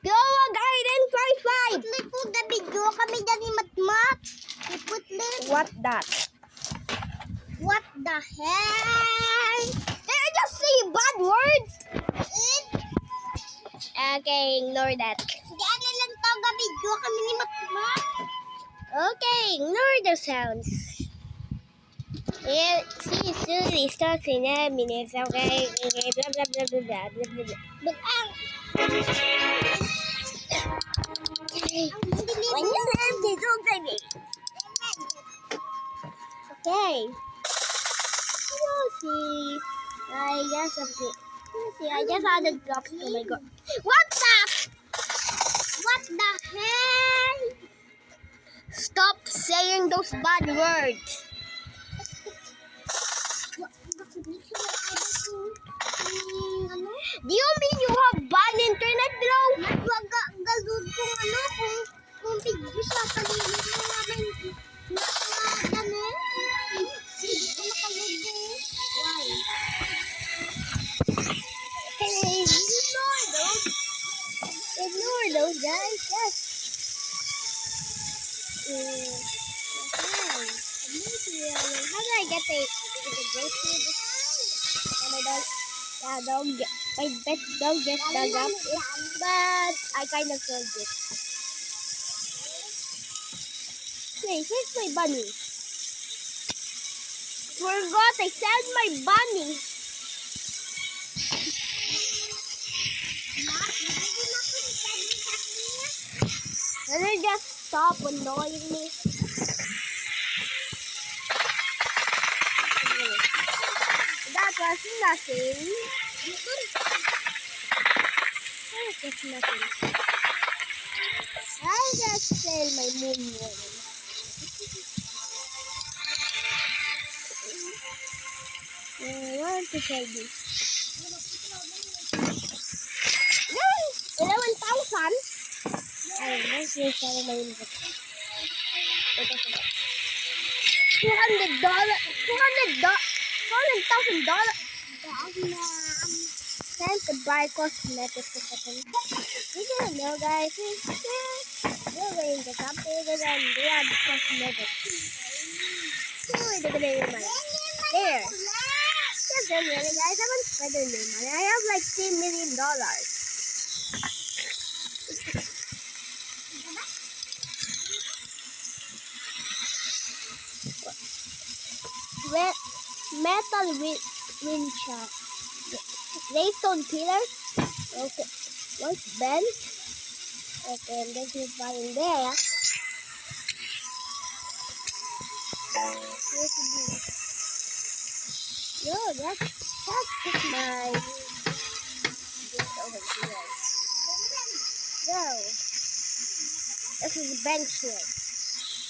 Go Gaiden part 5. Put the video kami dari mat. What that? What the hell? Did I just say bad words? It? Okay, ignore that. Sige, ano lang to ga video kami ni mat. Okay, ignore the sounds. Yeah, see, soon starts in a minute, okay? Blah, blah, blah, blah, blah, blah, blah, blah. But ang When you have this old baby. Okay. You'll see. I just added drops. Oh my god. What the hell? Stop saying those bad words. Ano? Do you mean you have bad internet, bro? Wag galud kung ano kung video sa paligid mo namin ano? Hindi makalugod. Why? Hey, ignore those guys. Yes. Okay. How do I get a grocery? And my dog, my pet dog just dug up it, but I kind of sold it. Wait, where's my bunny? Forgot I sold my bunny. Can you just stop annoying me? That was nothing. That was just nothing. I just sell my moon warning. I want to sell this. 11,000? I don't know if you sell my input. $200,000. Time to buy cosmetics or something. We don't know, guys. We're going to something and then we have cosmetics. Oh, they're gonna make money. There. Just don't really, guys. I haven't spent any money. I have like $3 million. Metal windshield. Laystone pillar. Okay. What's bench? Okay, and there's no button there. Yo, that's just my this over here. Yo. This is a bench here.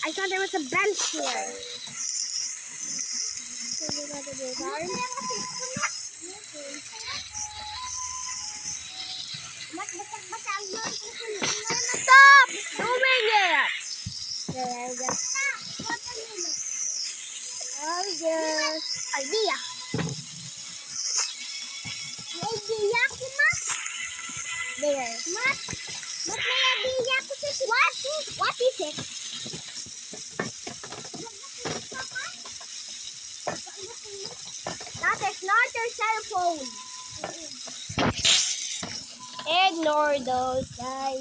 I thought there was a bench here. Stop doing it! Idea. Idea ko mas. There. Mas may idea ko sa What is it? That is not your cell phone. Ignore those guys.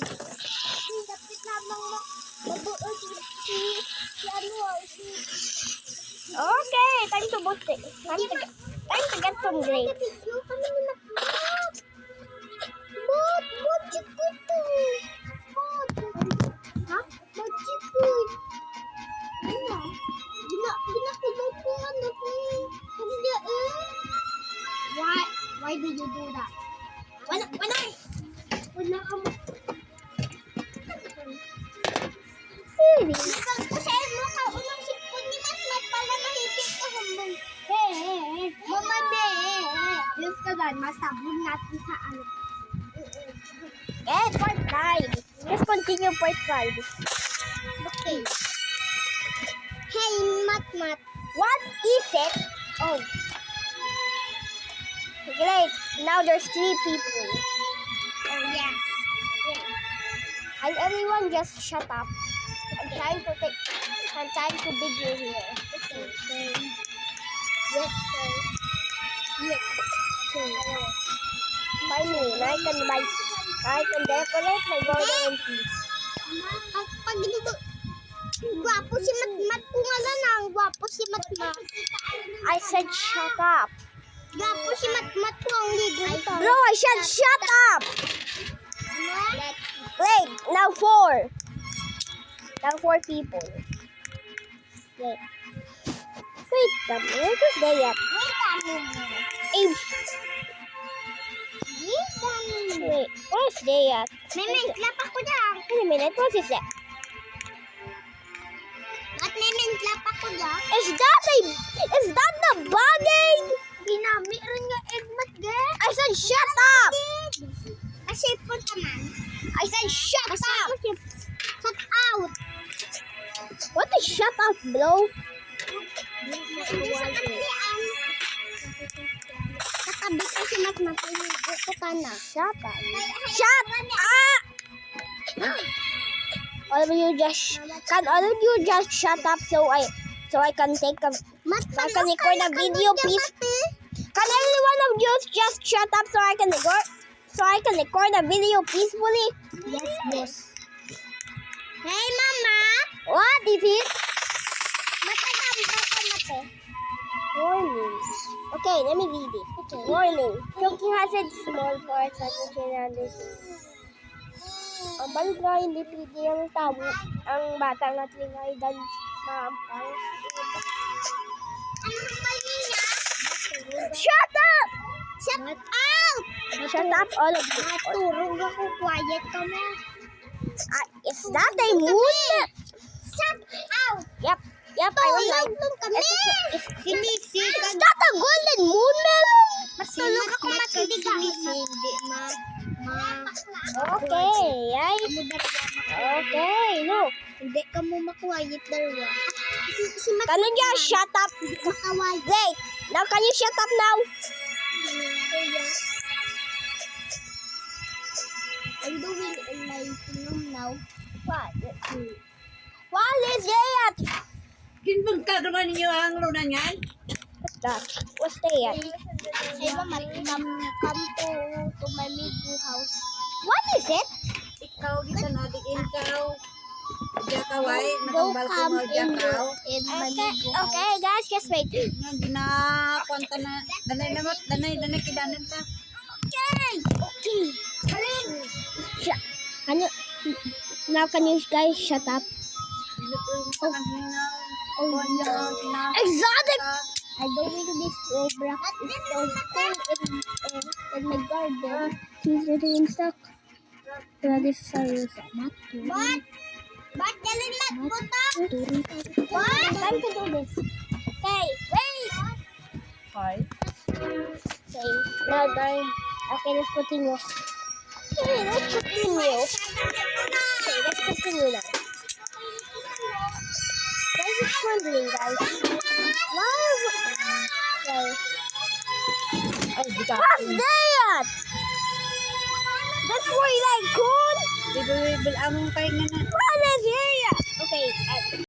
Dapat lamang mabuo si Okay, time to boot it. Time to get some grapes. Video kami ni mat. Bot chikut to. Ha? Bot chikut. Ano? Binakulog ko ano ko. Hindi Why did you do that? Wala ka mo. Kasi mo ka unang sipon ni mat pala mahipit ka hambong. Mama de. Just ka dyan, masabog natin sa ano. Okay, part 5. Let's continue part 5. Okay. Hey, mat. What is it? Oh. Great. Now there's 3 people. Oh, yes. And everyone just shut up. I'm trying to video here. Okay. Yes, sir. Yes, sir. Buy me, and I can decorate my garden in peace. Pag dito, gwapo si Matmat ko nga lang. Gwapo si Matmat. I said shut up. Gwapo si Matmat ko ang ligo ito. Bro, I said shut up. Wait, now 4. Now 4 people. Wait. Wait a minute, who's there yet? Wait, where's there yet? May clap ako dyan. Wait a minute, what is that? At may clap ako dyan. Is that the bug egg? Ginami rin nga egg mat girl. I said shut up. Kasi po naman. I said shut up. Shut out. What is shut up, bro? Hindi sa katian. Katabi ko si Matmat. Ito ka na. Shut up. Shut up. All of you just shut up so I can take a I can record a video, please. Can every one of you just shut up so I can record a video peacefully? Yes, boss. Hey, Mama. What is it? Matagal ka mate. Warning. Okay, let me read it. Okay. Warning. Choking has its small parts at the surroundings. Ang balik na hindi pwede ang tabo. Ang bata na tingay dan maampang. Ano ang mali niya? Shut up! Shut out! Shut up, all of you. Turog ako. Quiet ka mo. Is that a moon? Shut out! Yep, I was like, kami. is that a golden moon, man? Matulog ako matindigan. Okay, ay. Okay, no. Hindi ka mo makwayit dalawa. Si Can you just shut up? Makawayit. Wait, now can you shut up now? I'm doing my film now. What? What is that? Kinpagkagawa ninyo ang luna niyan? What's that? What's that? Hey, Mama, come to my Migu house. What is it? Ikaw dito na, di ikaw. Jakaway, Go nakabalko come mo jakaw. in my Okay, Migu house. okay, guys, just wait. Nga ginakwanta na, danay kidanan ta. Okay. Can you now? Can you guys shut up? Exotic. I don't need this cobra. It's so cool in my garden. He's getting stuck. That is serious. What? Ba't galing magputo? What? Time to do this. Okay, wait. Hoy. Okay, now guys. Okay, let's continue. Okay, let's continue. Okay, let's continue now. Guys, it's wondering, guys. Why? Okay. What's that? That's why like cool. Bibel ang kain na na. What is here? Okay.